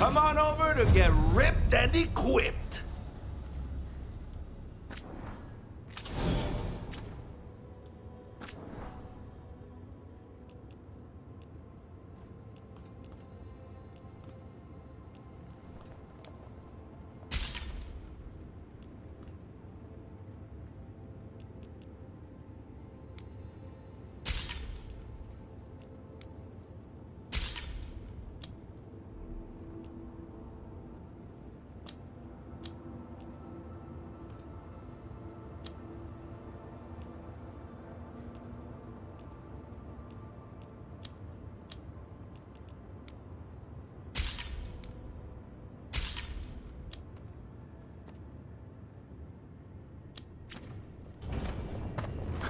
Come on over to get ripped and equipped.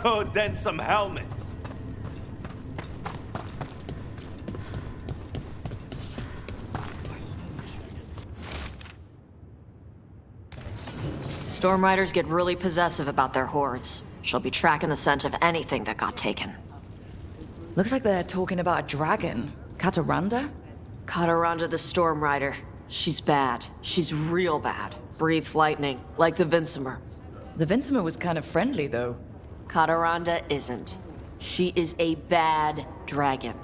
Oh, then some helmets. Storm Riders get really possessive about their hordes. She'll be tracking the scent of anything that got taken. Looks like they're talking about a dragon. Cataranda? Cataranda the Storm Rider. She's bad. She's real bad. Breathes lightning, like the Vincimer. The Vincimer was kind of friendly, though. Cataranda isn't. She is a bad dragon.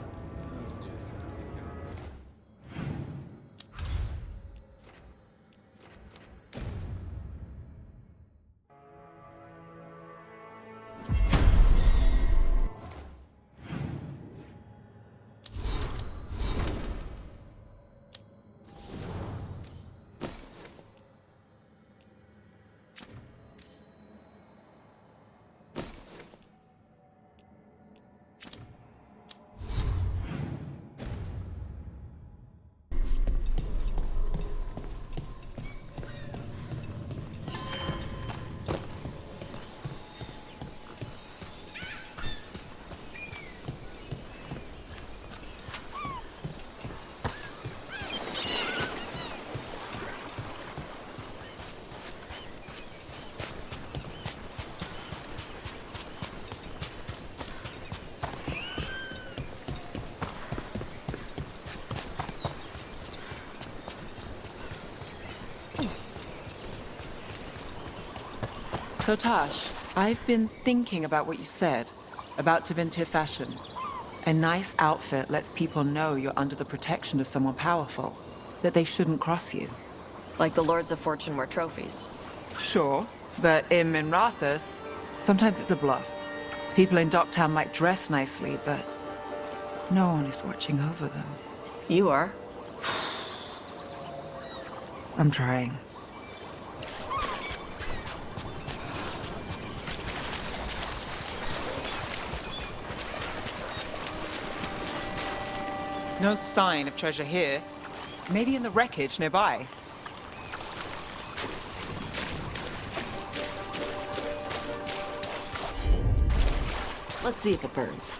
So Tash, I've been thinking about what you said about Tevinter fashion. A nice outfit lets people know you're under the protection of someone powerful, that they shouldn't cross you. Like the Lords of Fortune wear trophies. Sure, but in Minrathous, sometimes it's a bluff. People in Docktown might dress nicely, but no one is watching over them. You are. I'm trying. No sign of treasure here. Maybe in the wreckage nearby. Let's see if it burns.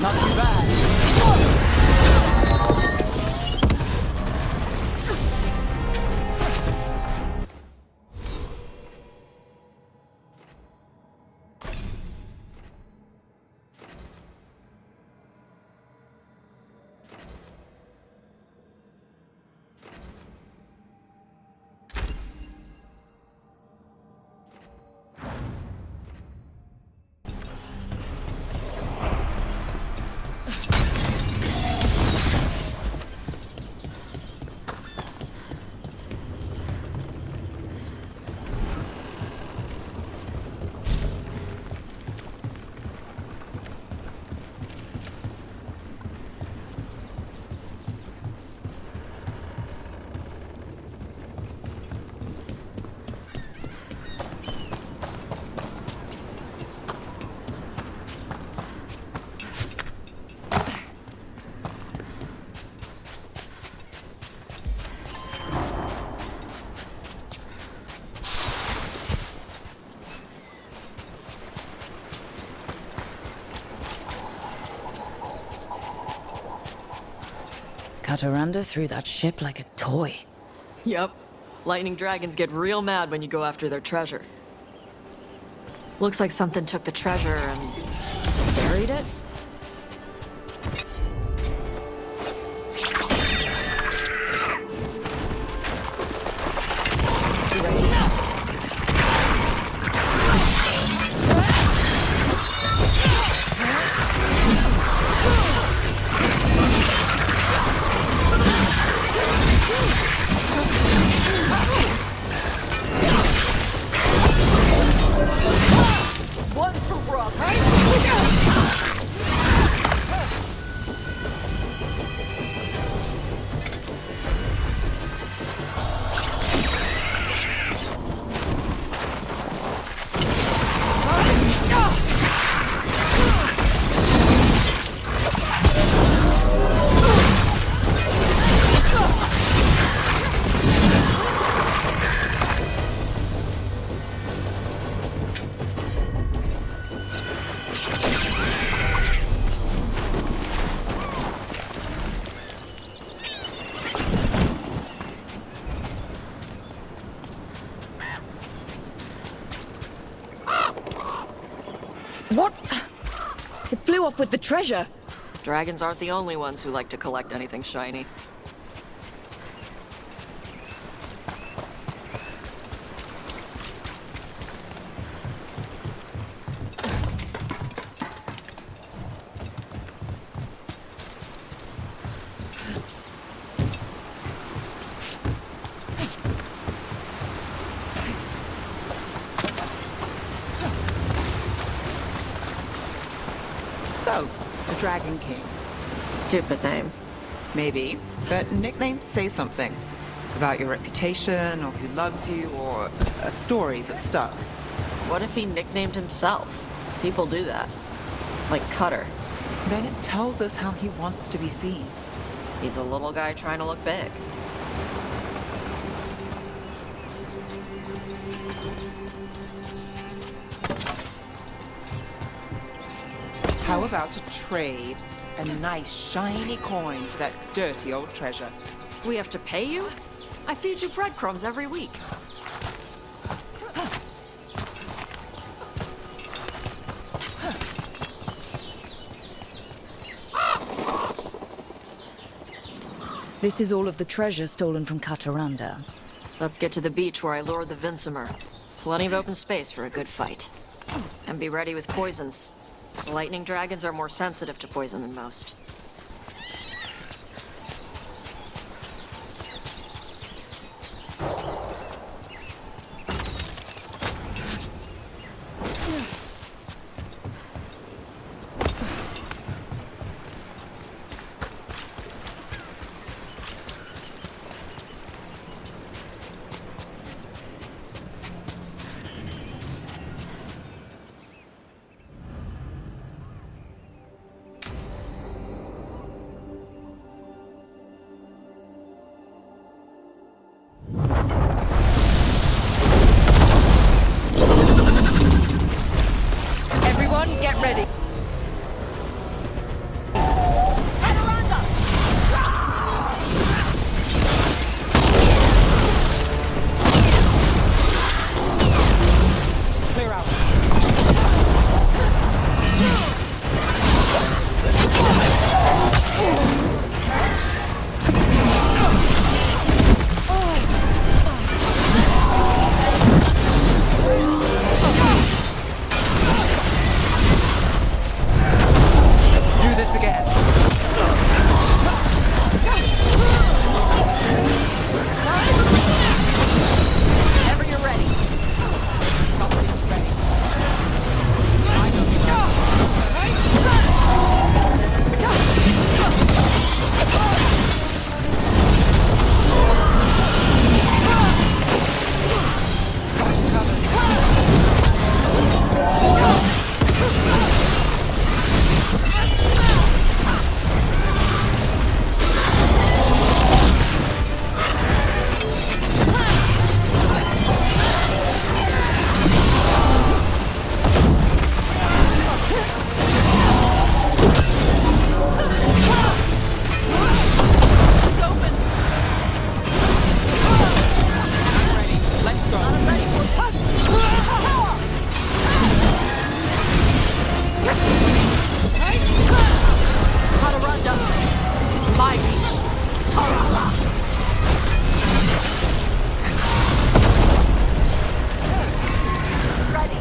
Not too bad. Kataranda threw that ship like a toy. Yep. Lightning dragons get real mad when you go after their treasure. Looks like something took the treasure and buried it. One for Rob, right? What? It flew off with the treasure. Dragons aren't the only ones who like to collect anything shiny. So, the Dragon King. Stupid name. Maybe. But nicknames say something. About your reputation, or who loves you, or a story that stuck. What if he nicknamed himself? People do that. Like Cutter. Then it tells us how he wants to be seen. He's a little guy trying to look big. How about a trade? A nice, shiny coin for that dirty old treasure. We have to pay you? I feed you breadcrumbs every week. This is all of the treasure stolen from Kataranda. Let's get to the beach where I lured the Vincimer. Plenty of open space for a good fight. And be ready with poisons. Lightning dragons are more sensitive to poison than most. Everyone, get ready. Hadaranda, this is my beach. Tarala. Ready.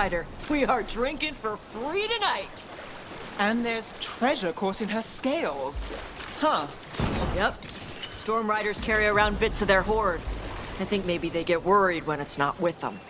Rider. We are drinking for free tonight. And there's treasure caught in her scales. Huh. Yep. Storm Riders carry around bits of their hoard. I think maybe they get worried when it's not with them.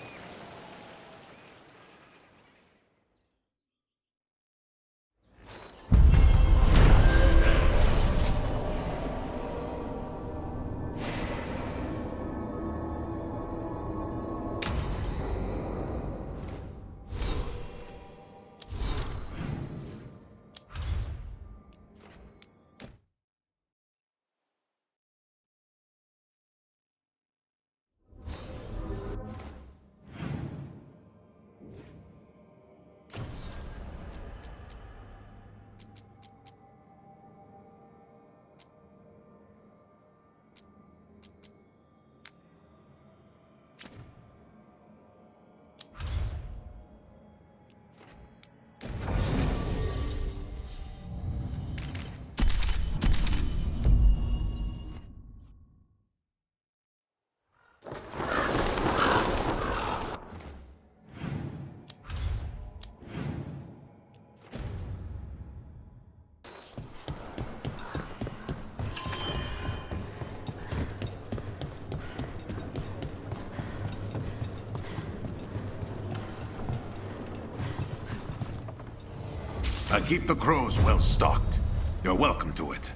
I keep the crows well stocked. You're welcome to it.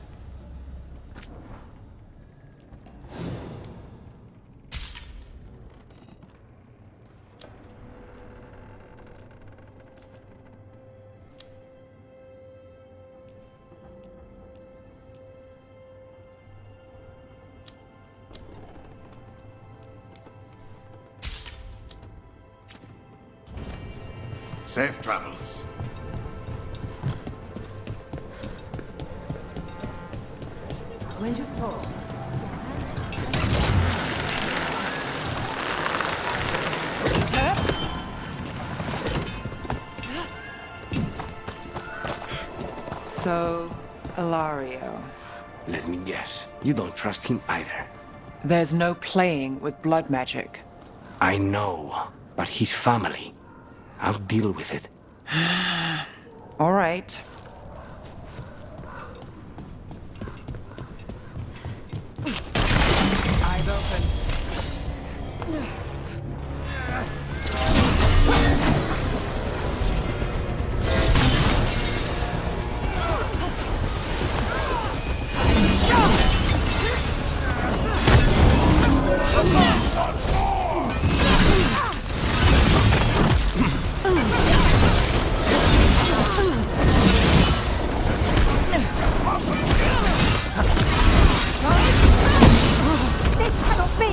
Safe travels. When you throw. So, Ilario. Let me guess. You don't trust him either. There's no playing with blood magic. I know, but his family. I'll deal with it. All right. Eyes open. This cannot be!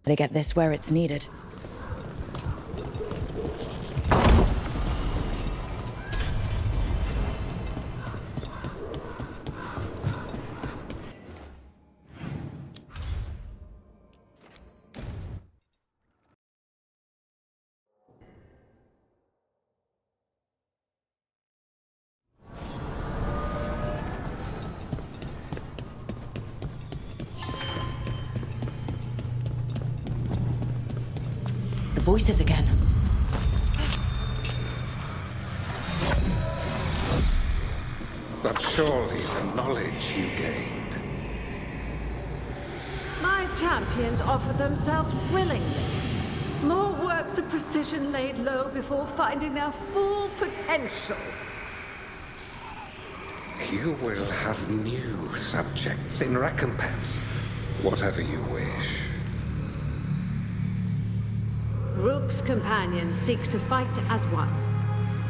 They get this where it's needed. The voices again. But surely the knowledge you gained. My champions offer themselves willingly. More works of precision laid low before finding their full potential. You will have new subjects in recompense. Whatever you wish. Rook's companions seek to fight as one.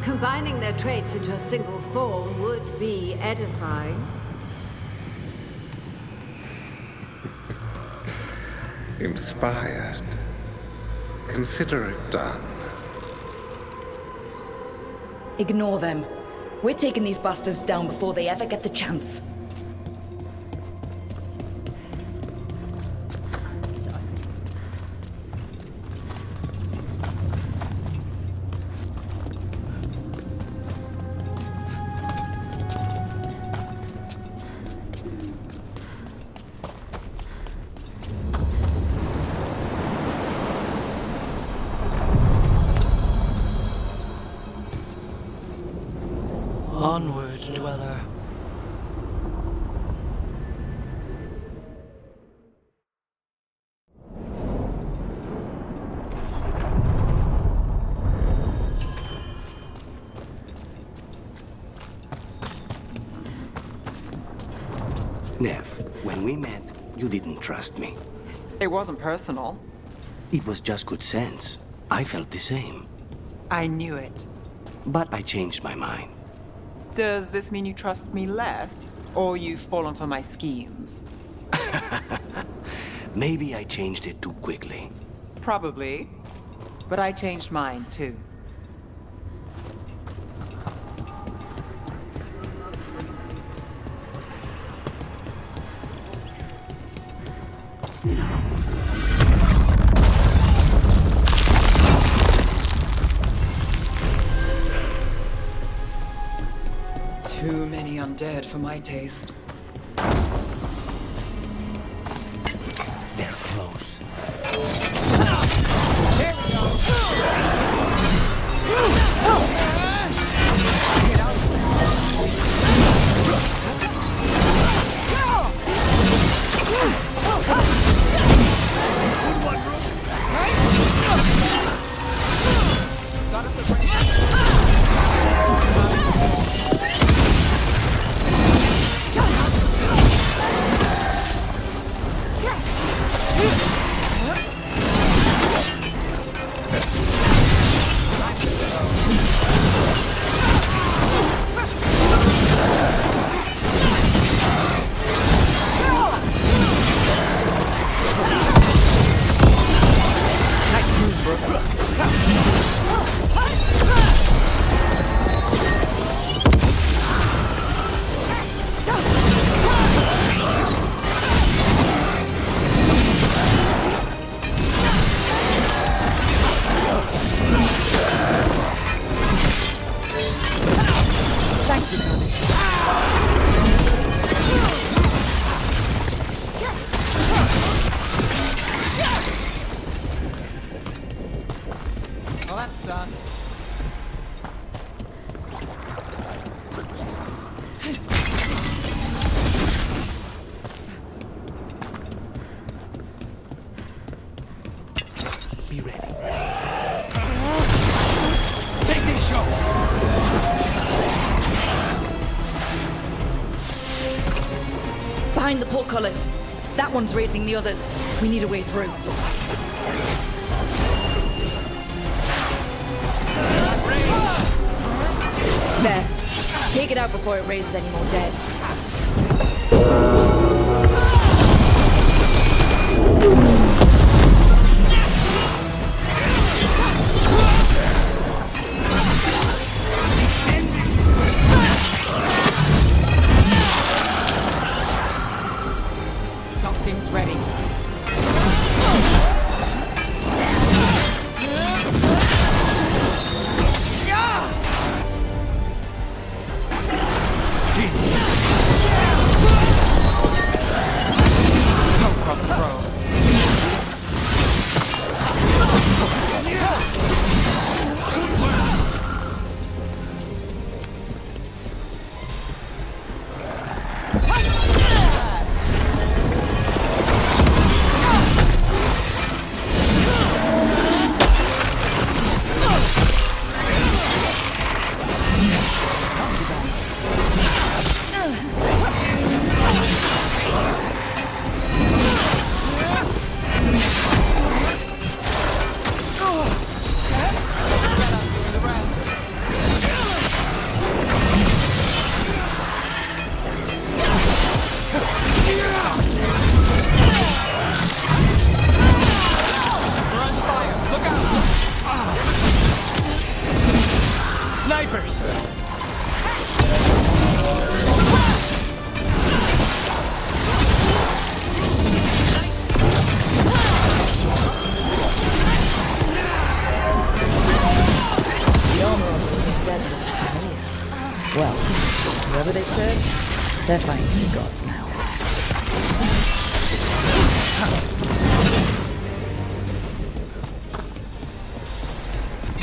Combining their traits into a single form would be edifying. Inspired. Consider it done. Ignore them. We're taking these bastards down before they ever get the chance. Onward, dweller. Nev, when we met, you didn't trust me. It wasn't personal. It was just good sense. I felt the same. I knew it. But I changed my mind. Does this mean you trust me less, or you've fallen for my schemes? Maybe I changed it too quickly. Probably. But I changed mine, too. Too many undead for my taste. They're close. Well, that's done. Be ready. Take this show! Behind the portcullis. That one's raising the others. We need a way through. There. Take it out before it raises any more dead. Everything's ready. Come across the road. Snipers! The armor on those undead looked familiar. Well, whoever they served, they're fighting the gods now.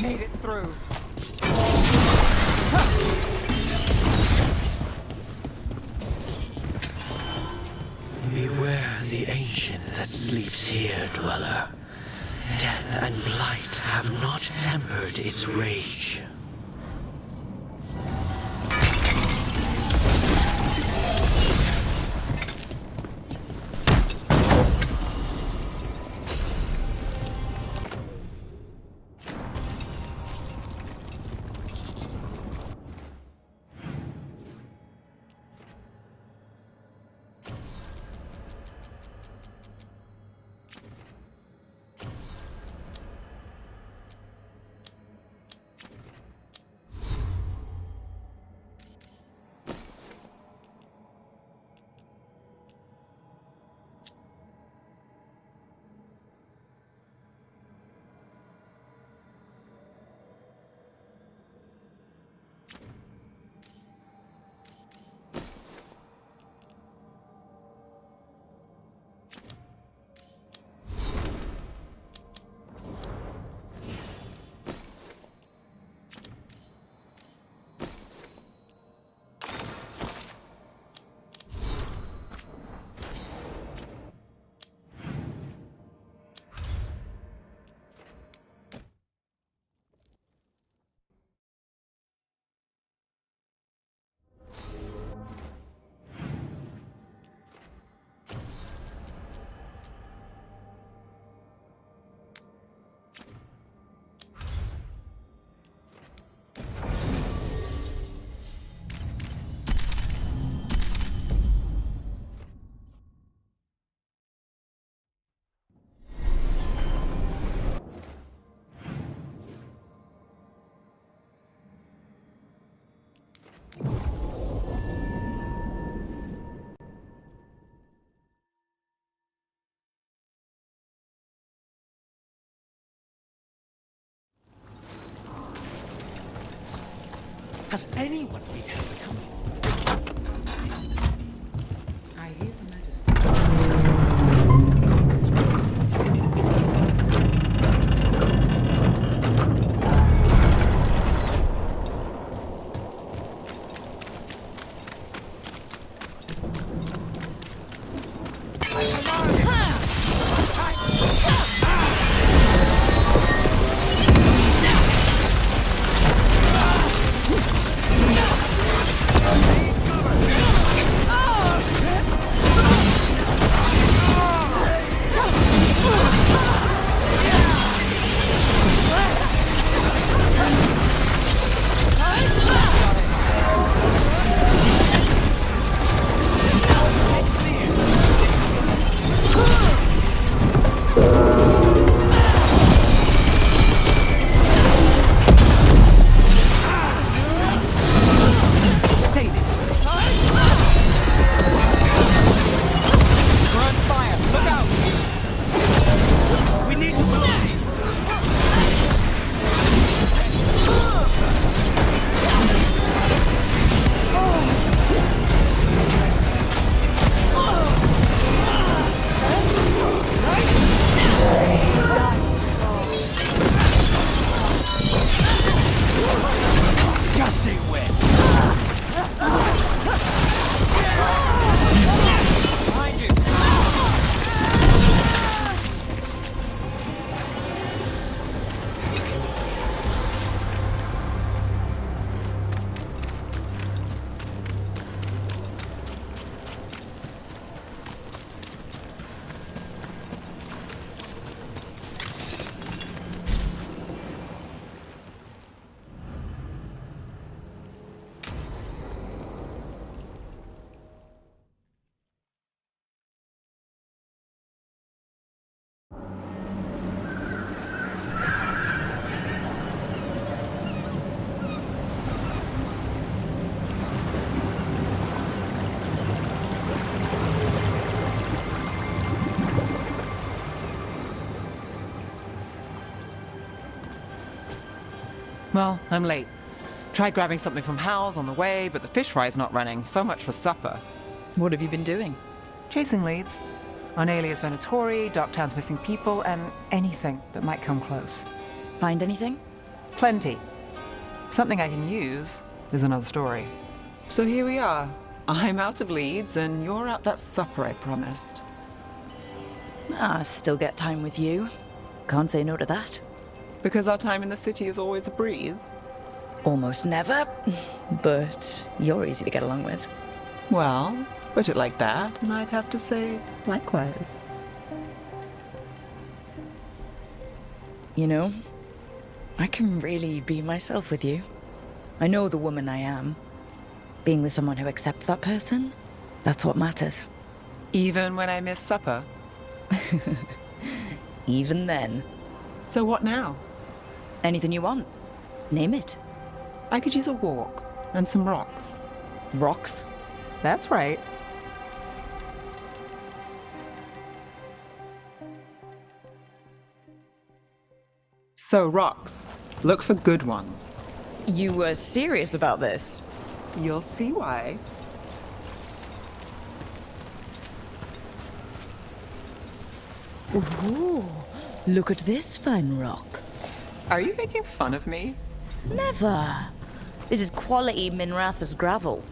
Made it through. Beware the ancient that sleeps here, dweller. Death and blight have not tempered its rage. Has anyone been helping? I hear the majesty. Ugh. Well, I'm late. Tried grabbing something from Hal's on the way, but the fish fry's not running. So much for supper. What have you been doing? Chasing leads. On Alias Venatori, Darktown's missing people, and anything that might come close. Find anything? Plenty. Something I can use is another story. So here we are. I'm out of leads, and you're out that supper I promised. Still get time with you. Can't say no to that. Because our time in the city is always a breeze. Almost never, but you're easy to get along with. Well, put it like that, and I'd have to say likewise. You know, I can really be myself with you. I know the woman I am. Being with someone who accepts that person, that's what matters. Even when I miss supper? Even then. So what now? Anything you want. Name it. I could use a walk and some rocks. Rocks? That's right. So rocks. Look for good ones. You were serious about this? You'll see why. Ooh, look at this fine rock. Are you making fun of me? Never. This is quality Minratha's gravel.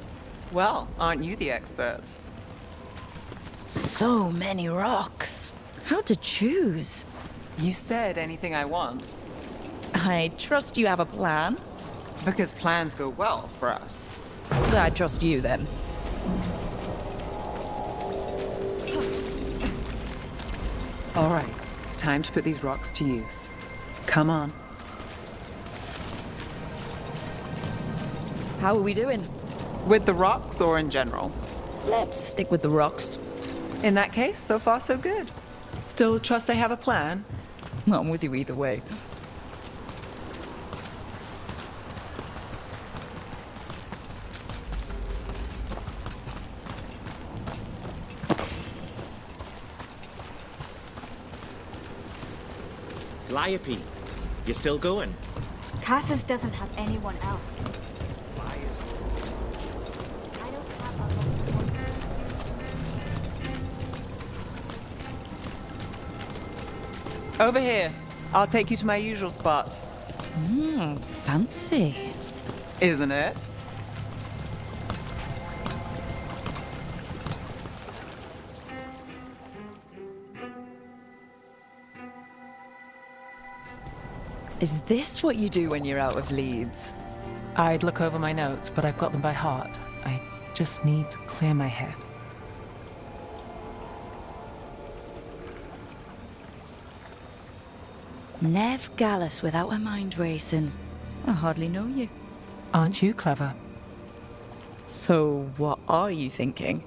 Well, aren't you the expert? So many rocks. How to choose? You said anything I want. I trust you have a plan. Because plans go well for us. I trust you then. All right, time to put these rocks to use. Come on. How are we doing? With the rocks or in general? Let's stick with the rocks. In that case, so far so good. Still trust I have a plan? I'm with you either way. Calliope, you still going? Cassis doesn't have anyone else. I don't have a Over here. I'll take you to my usual spot. Fancy. Isn't it? Is this what you do when you're out of leads? I'd look over my notes, but I've got them by heart. I just need to clear my head. Nev Gallus without a mind racing. I hardly know you. Aren't you clever? So, what are you thinking?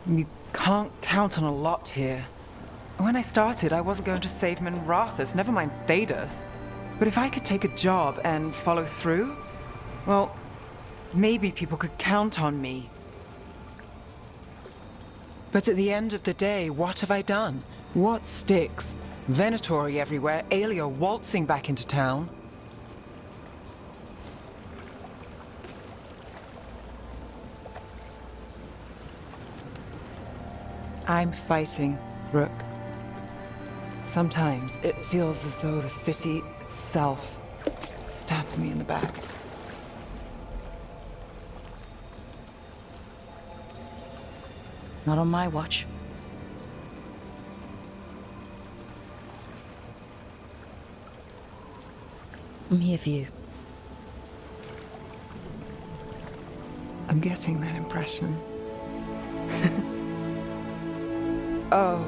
You can't count on a lot here. When I started, I wasn't going to save Minrathus, never mind Thedas. But if I could take a job and follow through, well, maybe people could count on me. But at the end of the day, what have I done? What sticks? Venatori everywhere, Aelia waltzing back into town. I'm fighting, Rook. Sometimes it feels as though the city itself stabs me in the back. Not on my watch. I'm here for you. I'm getting that impression. Oh,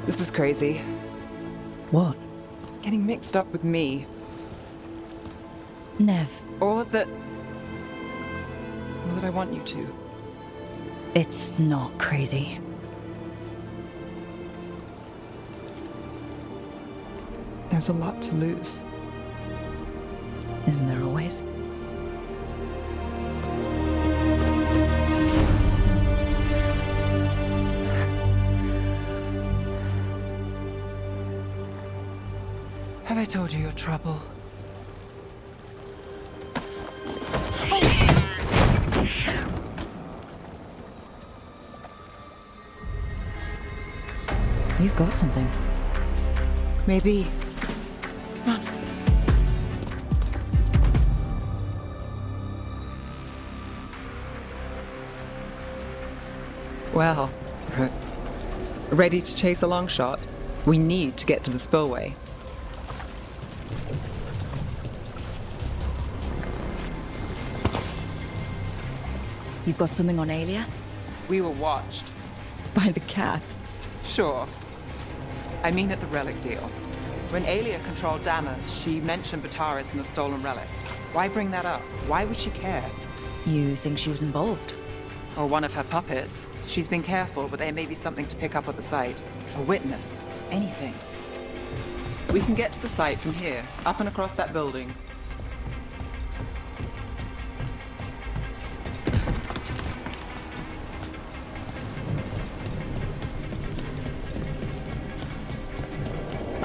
this is crazy. What? Getting mixed up with me. Nev, Or that I want you to. it's not crazy. There's a lot to lose. Isn't there always? Have I told you your trouble? You've got something. Maybe. Come on. Well, ready to chase a long shot? We need to get to the spillway. You've got something on Aelia? We were watched. By the cat. Sure. I mean at the relic deal. When Aelia controlled Damas, she mentioned Bataris and the stolen relic. Why bring that up? Why would she care? You think she was involved? Or one of her puppets. She's been careful, but there may be something to pick up at the site. A witness. Anything. We can get to the site from here, up and across that building.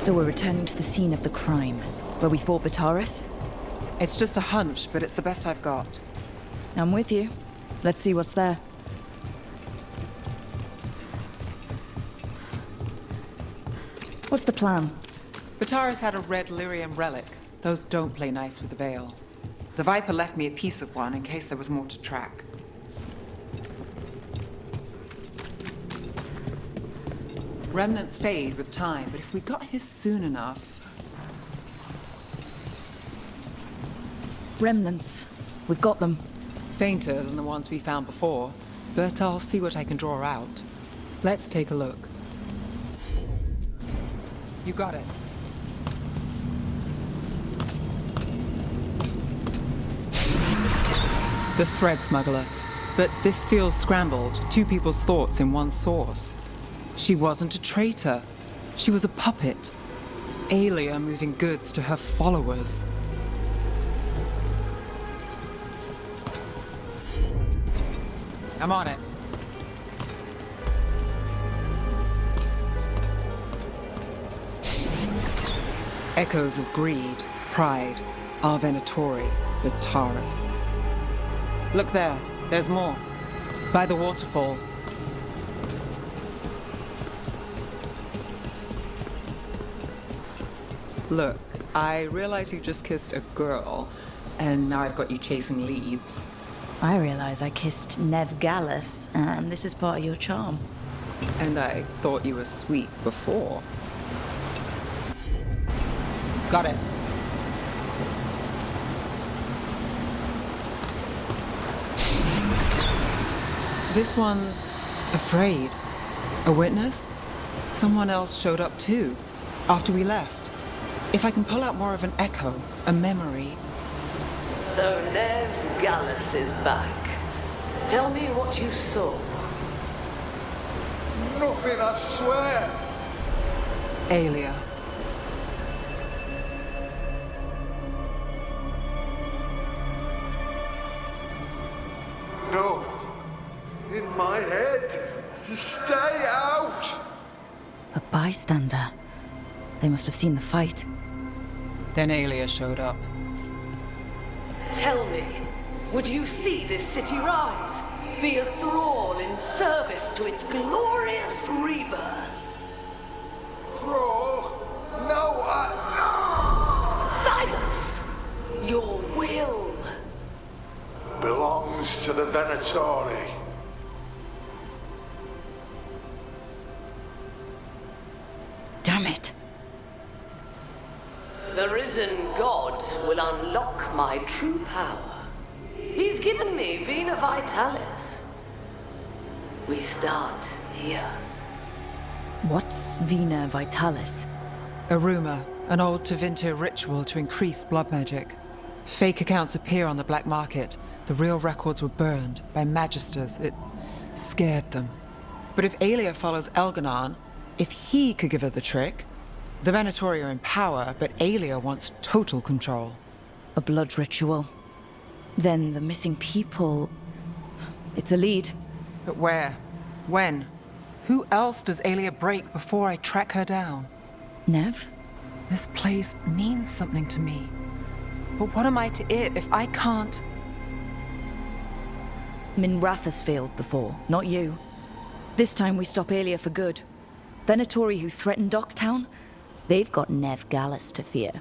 So we're returning to the scene of the crime, where we fought Bataris? It's just a hunch, but it's the best I've got. I'm with you. Let's see what's there. What's the plan? Bataris had a red lyrium relic. Those don't play nice with the Veil. The Viper left me a piece of one in case there was more to track. Remnants fade with time, but if we got here soon enough... Remnants. We've got them. Fainter than the ones we found before, but I'll see what I can draw out. Let's take a look. You got it. The thread smuggler. But this feels scrambled. Two people's thoughts in one source. She wasn't a traitor. She was a puppet. Aelia moving goods to her followers. I'm on it. Echoes of greed, pride, our Venatori, Bataris. Look there, there's more. By the waterfall. Look, I realize you just kissed a girl, and now I've got you chasing leads. I realize I kissed Nev Gallus, and this is part of your charm. And I thought you were sweet before. Got it. This one's afraid. A witness? Someone else showed up too, after we left. If I can pull out more of an echo, a memory. So Nev Gallus is back. Tell me what you saw. Nothing, I swear. Aelia. No. In my head. Stay out! A bystander. They must have seen the fight. Then Aelia showed up. Tell me, would you see this city rise? Be a thrall in service to its glorious rebirth? Thrall? No, Silence! Your will belongs to the Venatori. Damn it. The risen god will unlock my true power. He's given me Vena Vitalis. We start here. What's Vena Vitalis? A rumor, an old Tevinter ritual to increase blood magic. Fake accounts appear on the black market. The real records were burned by magisters. It scared them. But if Aelia follows Elganon, if he could give her the trick, the Venatori are in power, but Aelia wants total control. A blood ritual. Then the missing people... It's a lead. But where? When? Who else does Aelia break before I track her down? Nev? This place means something to me. But what am I to it if I can't? Minrath has failed before, not you. This time we stop Aelia for good. Venatori who threatened Docktown, they've got Nev Gallus to fear.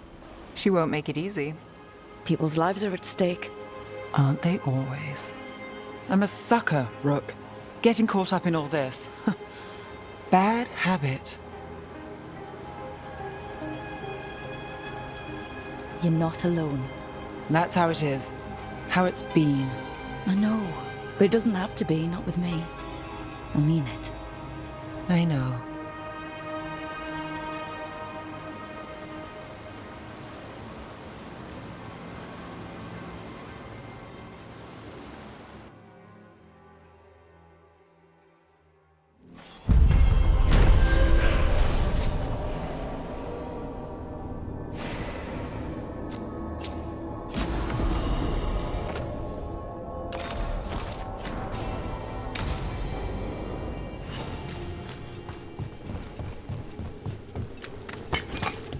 She won't make it easy. People's lives are at stake. Aren't they always? I'm a sucker, Rook. Getting caught up in all this. Bad habit. You're not alone. That's how it is. How it's been. I know, but it doesn't have to be, not with me. I mean it. I know.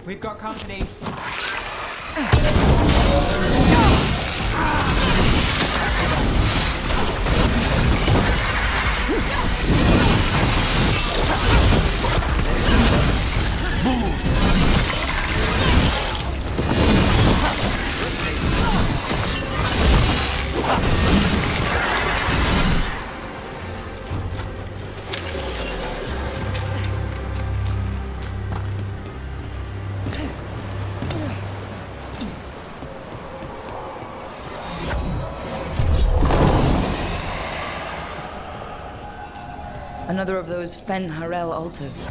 We've got company. Another of those Fen Harel altars.